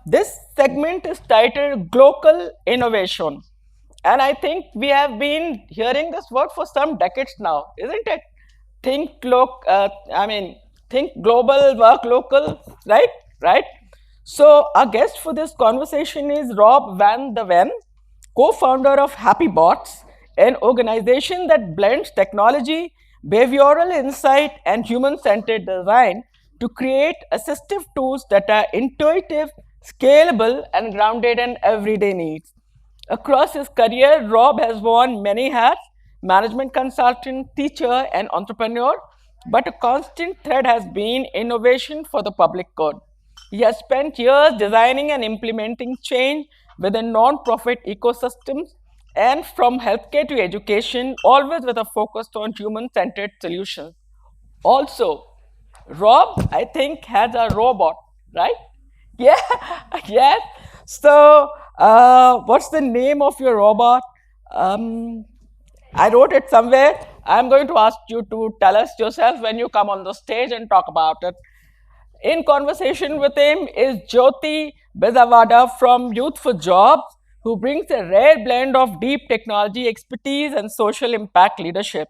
this segment is titled Global Innovation. And I think we have been hearing this word for some decades now, isn't it? Think global, work local, right? Right? So, our guest for this conversation is Rob Van de Ven, co founder of Happy Bots, an organization that blends technology, behavioral insight, and human centered design to create assistive tools that are intuitive, scalable, and grounded in everyday needs. Across his career, Rob has worn many hats: management consultant, teacher, and entrepreneur. But a constant thread has been innovation for the public good. He has spent years designing and implementing change within non-profit ecosystems and from healthcare to education, always with a focus on human-centered solutions. Also, Rob, I think, has a robot, right? Yeah, yes. So, what's the name of your robot? Um, I wrote it somewhere. I'm going to ask you to tell us yourself when you come on the stage and talk about it. In conversation with him is Jyoti Bezawada from Youth for Jobs, who brings a rare blend of deep technology expertise and social impact leadership.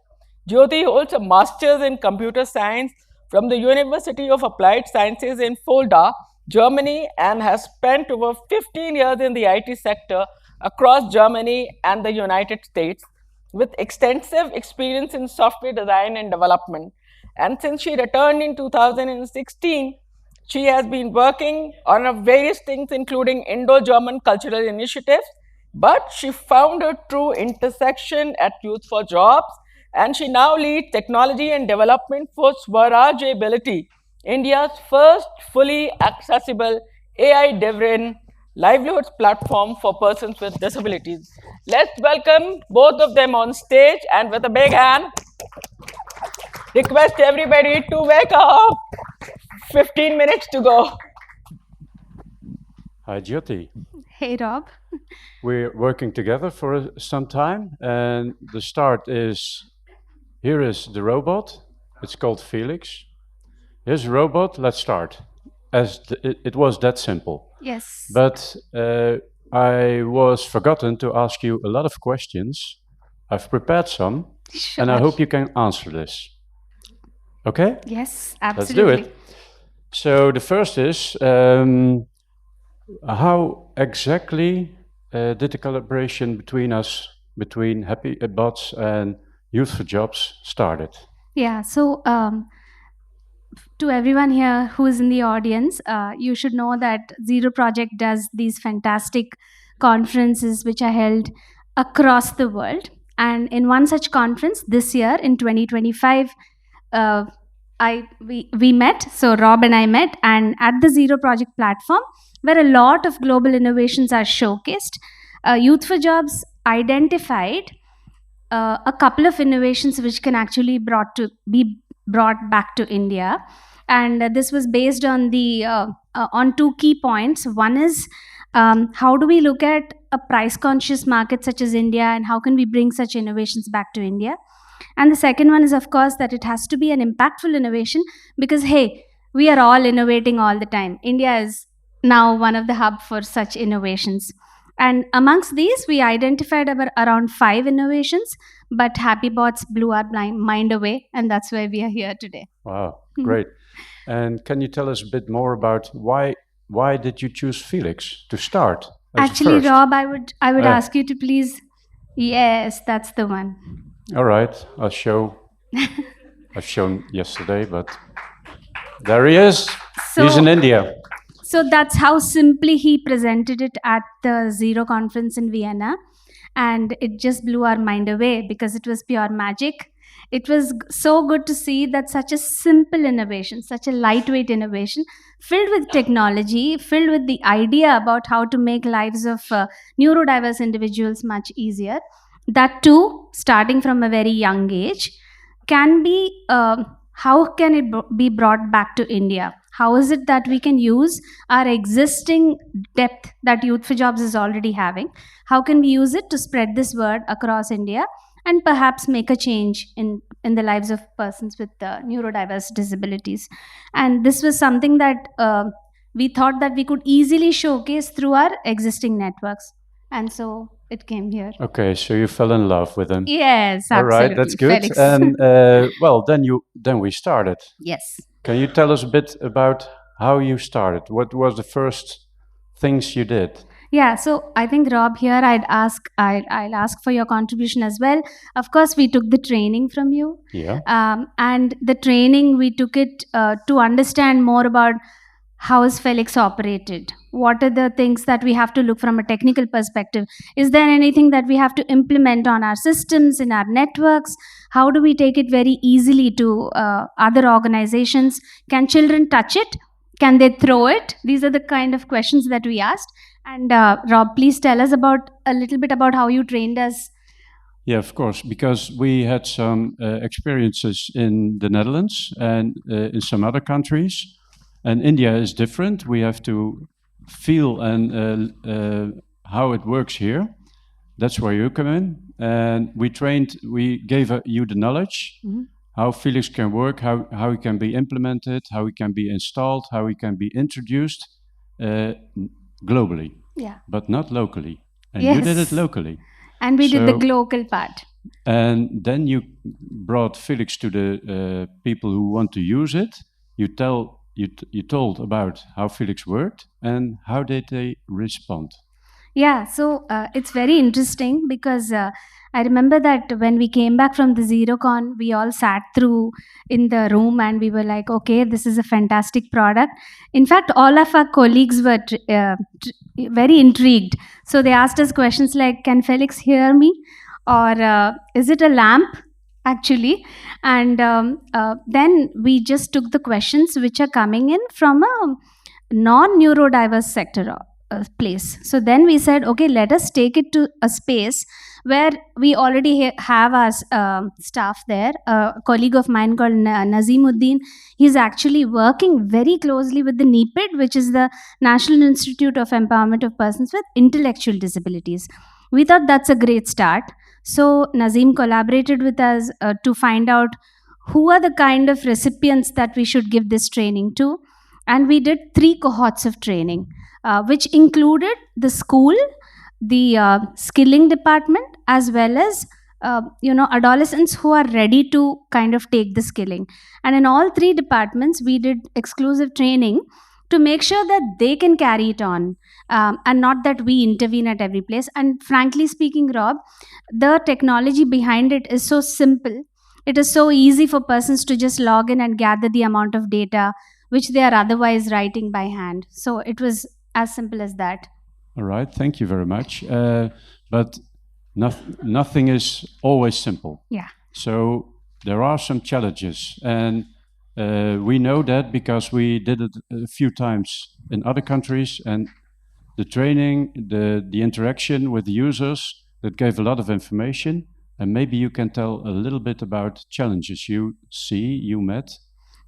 Jyoti holds a master's in computer science from the University of Applied Sciences in Fulda, Germany, and has spent over 15 years in the IT sector across Germany and the United States with extensive experience in software design and development. And since she returned in 2016, she has been working on various things, including Indo-German cultural initiatives, but she found her true intersection at Youth for Jobs, and she now leads technology and development for Swaraj Ability, India's first fully accessible AI-driven livelihoods platform for persons with disabilities. Let's welcome both of them on stage, and with a big hand, request everybody to wake up. 15 minutes to go. Hi, Jyoti. Hey, Rob. We're working together for some time, and the start is here is the robot. It's called Felix. Here's a robot. Let's start. It was that simple. Yes. But I was forgotten to ask you a lot of questions. I've prepared some, Sure. and I hope you can answer this. Okay? Yes, Let's do absolutely. it. So the first is, how exactly did the collaboration between Happy Bots and Youth for Jobs started? Yeah, so to everyone here who is in the audience, you should know that Zero Project does these fantastic conferences which are held across the world. And in one such conference this year in 2025, we met. So Rob and I met, and at the Zero Project platform, where a lot of global innovations are showcased, Youth for Jobs identified a couple of innovations which can actually be brought back to India, and this was based on the on two key points. One is how do we look at a price conscious market such as India, and how can we bring such innovations back to India? And the second one is, of course, that it has to be an impactful innovation because, hey, we are all innovating all the time. India is now one of the hub for such innovations. And amongst these, we identified around 5 innovations, but Happy Bots blew our mind away, and that's why we are here today. Wow, great. And can you tell us a bit more about why did you choose Felix to start? Actually, first? Rob, I would ask you to please. Yes, that's the one. All right, I've shown yesterday, but there he is. He's in India. So that's how simply he presented it at the Zero conference in Vienna. And it just blew our mind away because it was pure magic. It was so good to see that such a simple innovation, such a lightweight innovation, filled with technology, filled with the idea about how to make lives of neurodiverse individuals much easier. That too, starting from a very young age, can be how can it be brought back to India? How is it that we can use our existing depth that Youth for Jobs is already having? How can we use it to spread this word across India and perhaps make a change in the lives of persons with neurodiverse disabilities? And this was something that we thought that we could easily showcase through our existing networks. And so it came here. Okay, so you fell in love with them. Yes, All absolutely. right, that's good. Felix. And well, then we started. Yes. Can you tell us a bit about how you started? What was the first things you did? Yeah, so I think Rob here I'll ask for your contribution as well. Of course, we took the training from you. Yeah. And the training we took it to understand more about how is Felix operated. What are the things that we have to look from a technical perspective? Is there anything that we have to implement on our systems, in our networks? How do we take it very easily to other organizations? Can children touch it? Can they throw it? These are the kind of questions that we asked. And Rob, please tell us about a little bit about how you trained us. Yeah, of course, because we had some experiences in the Netherlands and in some other countries. And India is different. We have to feel and how it works here. That's where you come in. And we gave you the knowledge, how Felix can work, how it can be implemented, how it can be installed, how it can be introduced globally, but not locally. And you did it locally. And we did the local part. And then you brought Felix to the people who want to use it. You told about how Felix worked and how did they respond? Yeah, so it's very interesting because I remember that when we came back from the ZeroCon, we all sat through in the room and we were like, okay, this is a fantastic product. In fact, all of our colleagues were very intrigued. So they asked us questions like, can Felix hear me? Or is it a lamp? Actually, and then we just took the questions which are coming in from a non-neurodiverse sector place. So then we said, okay, let us take it to a space where we already have our staff there. A colleague of mine called Nazimuddin, he's actually working very closely with the NEPID, which is the National Institute of Empowerment of Persons with Intellectual Disabilities. We thought that's a great start. So Nazim collaborated with us to find out who are the kind of recipients that we should give this training to. And we did 3 cohorts of training, which included the school, the skilling department, as well as adolescents who are ready to kind of take the skilling. And in all 3 departments, we did exclusive training to make sure that they can carry it on, and not that we intervene at every place. And frankly speaking, Rob, the technology behind it is so simple. It is so easy for persons to just log in and gather the amount of data which they are otherwise writing by hand. So it was as simple as that. All right, thank you very much. But nothing is always simple. Yeah. So there are some challenges, and we know that because we did it a few times in other countries, and the training, the interaction with the users, that gave a lot of information. And maybe you can tell a little bit about challenges you met,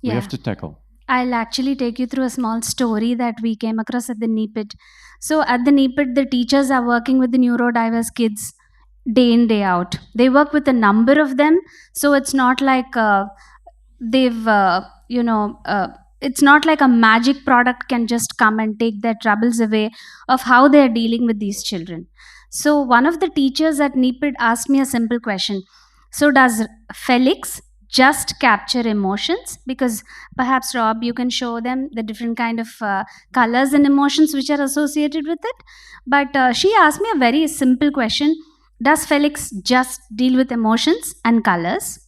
we have to tackle. I'll actually take you through a small story that we came across at the NEPID. So at the NEPID, the teachers are working with the neurodiverse kids day in, day out. They work with a number of them. So it's not like it's not like a magic product can just come and take their troubles away of how they're dealing with these children. So one of the teachers at NEPID asked me a simple question. So does Felix just capture emotions? Because perhaps, Rob, you can show them the different kind of colors and emotions which are associated with it. But she asked me a very simple question. Does Felix just deal with emotions and colors?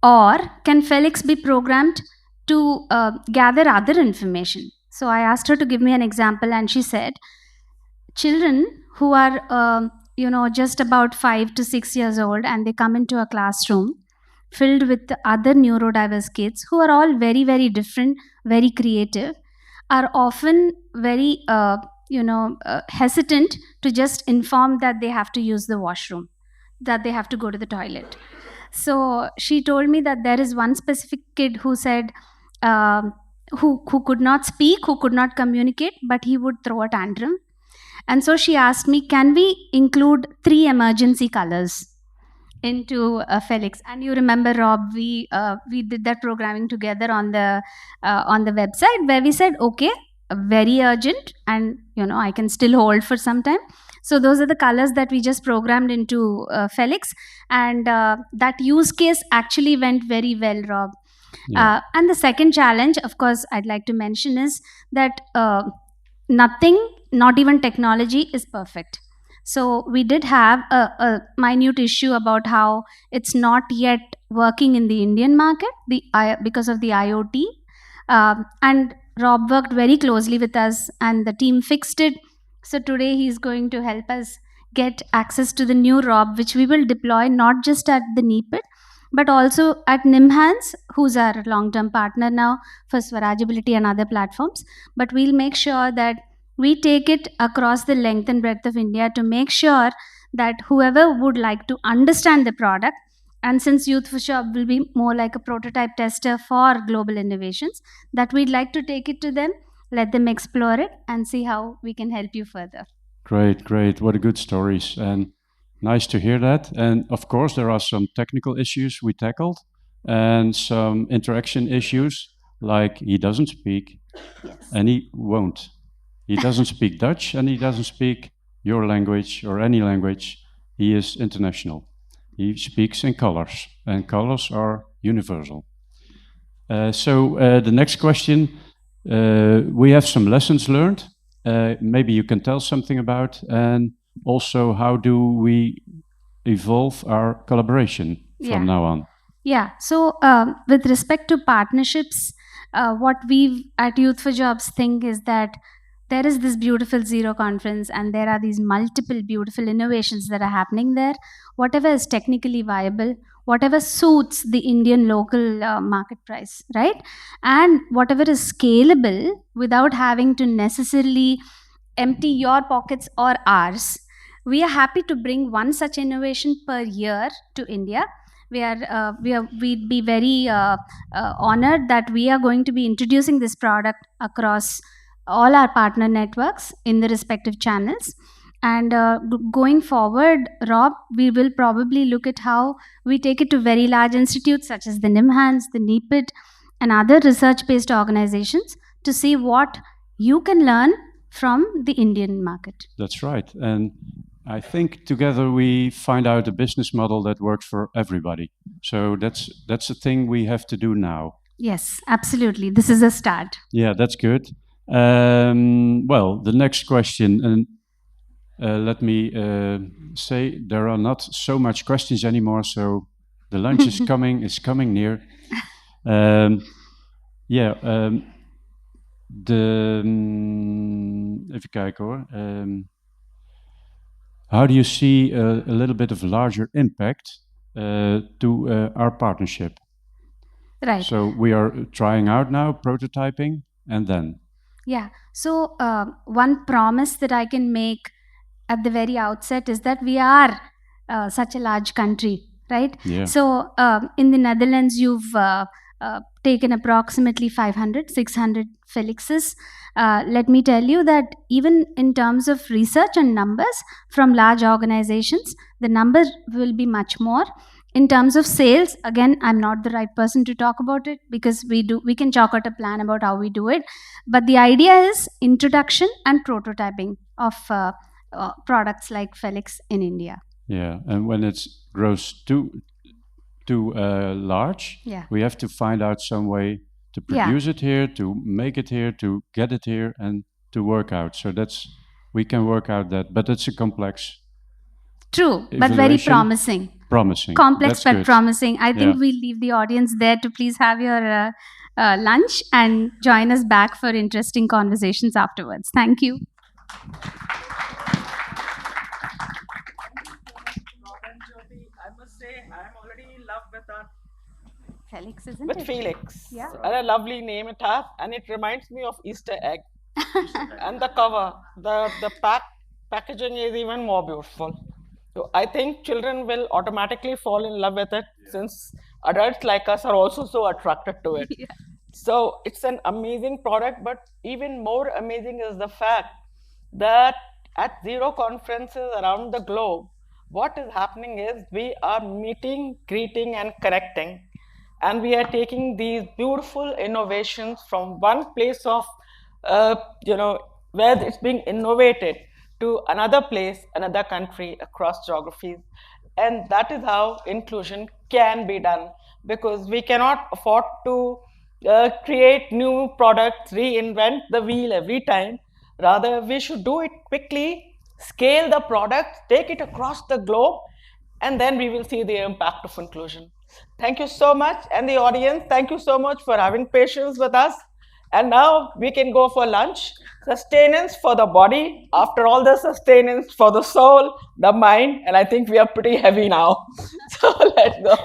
Or can Felix be programmed to gather other information? So I asked her to give me an example, and she said, children who are just about 5 to 6 years old, and they come into a classroom filled with other neurodiverse kids who are all very, very different, very creative, are often very hesitant to just inform that they have to use the washroom, that they have to go to the toilet. So she told me that there is one specific kid who said, who could not speak, who could not communicate, but he would throw a tantrum. And so she asked me, can we include 3 emergency colors into Felix? And you remember, Rob, we did that programming together on the website, where we said, okay, very urgent, and I can still hold for some time. So those are the colors that we just programmed into Felix, and that use case actually went very well, Rob. Yeah. And the second challenge, of course, I'd like to mention is that nothing, not even technology, is perfect. So we did have a minute issue about how it's not yet working in the Indian market, because of the IoT. And Rob worked very closely with us, and the team fixed it. So today he's going to help us get access to the new Rob, which we will deploy not just at the NEPIT, but also at Nimhans, who's our long-term partner now for Swarajability and other platforms. But we'll make sure that we take it across the length and breadth of India to make sure that whoever would like to understand the product, and since Youth for Shop will be more like a prototype tester for global innovations, that we'd like to take it to them, let them explore it, and see how we can help you further. Great, great. What a good stories. And nice to hear that. And of course, there are some technical issues we tackled and some interaction issues, like he doesn't speak and he won't. He doesn't speak Dutch and he doesn't speak your language or any language. He is international. He speaks in colors, and colors are universal. So the next question, we have some lessons learned. Maybe you can tell something about, and also how do we evolve our collaboration from now on? Yeah. So with respect to partnerships, what we at Youth for Jobs think is that there is this beautiful Zero conference, and there are these multiple beautiful innovations that are happening there. Whatever is technically viable, whatever suits the Indian local market price, right? And whatever is scalable without having to necessarily empty your pockets or ours. We are happy to bring one such innovation per year to India. We'd be very honored that we are going to be introducing this product across all our partner networks in the respective channels. And going forward, Rob, we will probably look at how we take it to very large institutes such as the Nimhans, the NEPIT, and other research-based organizations to see what you can learn from the Indian market. That's right. And I think together we find out a business model that works for everybody. So that's the thing we have to do now. Yes, absolutely. This is a start. Yeah, that's good. Well, the next question, and let me say there are not so much questions anymore, so the lunch is coming near. Even kijken hoor. How do you see a little bit of larger impact to our partnership? Right. So we are trying out now, prototyping, and then? Yeah. So one promise that I can make at the very outset is that we are such a large country, right? Yeah. So in the Netherlands, you've taken approximately 500, 600 Felixes. Let me tell you that even in terms of research and numbers from large organizations, the number will be much more. In terms of sales, again, I'm not the right person to talk about it because we can chalk out a plan about how we do it. But the idea is introduction and prototyping of products like Felix in India. Yeah, and when it grows too large, we have to find out some way to produce it here, to make it here, to get it here, and to work out. So we can work out that, but it's a complex. True, but very promising. Promising. Complex but promising. I think we'll leave the audience there to please have your lunch and join us back for interesting conversations afterwards. Thank you. I must say, I'm already in love with our Felix, isn't with it? Felix. Yeah. And a lovely name it has, and it reminds me of Easter egg. And the cover, the packaging is even more beautiful. So I think children will automatically fall in love with it since adults like us are also so attracted to it. Yeah. So it's an amazing product, but even more amazing is the fact that at Zero conferences around the globe, what is happening is we are meeting, greeting, and connecting. And we are taking these beautiful innovations from one place of where it's being innovated to another place, another country, across geographies. And that is how inclusion can be done, because we cannot afford to create new products, reinvent the wheel every time. Rather, we should do it quickly, scale the product, take it across the globe, and then we will see the impact of inclusion. Thank you so much. And the audience, thank you so much for having patience with us. And now we can go for lunch. Sustenance for the body, after all the sustenance for the soul, the mind, and I think we are pretty heavy now. So let's go.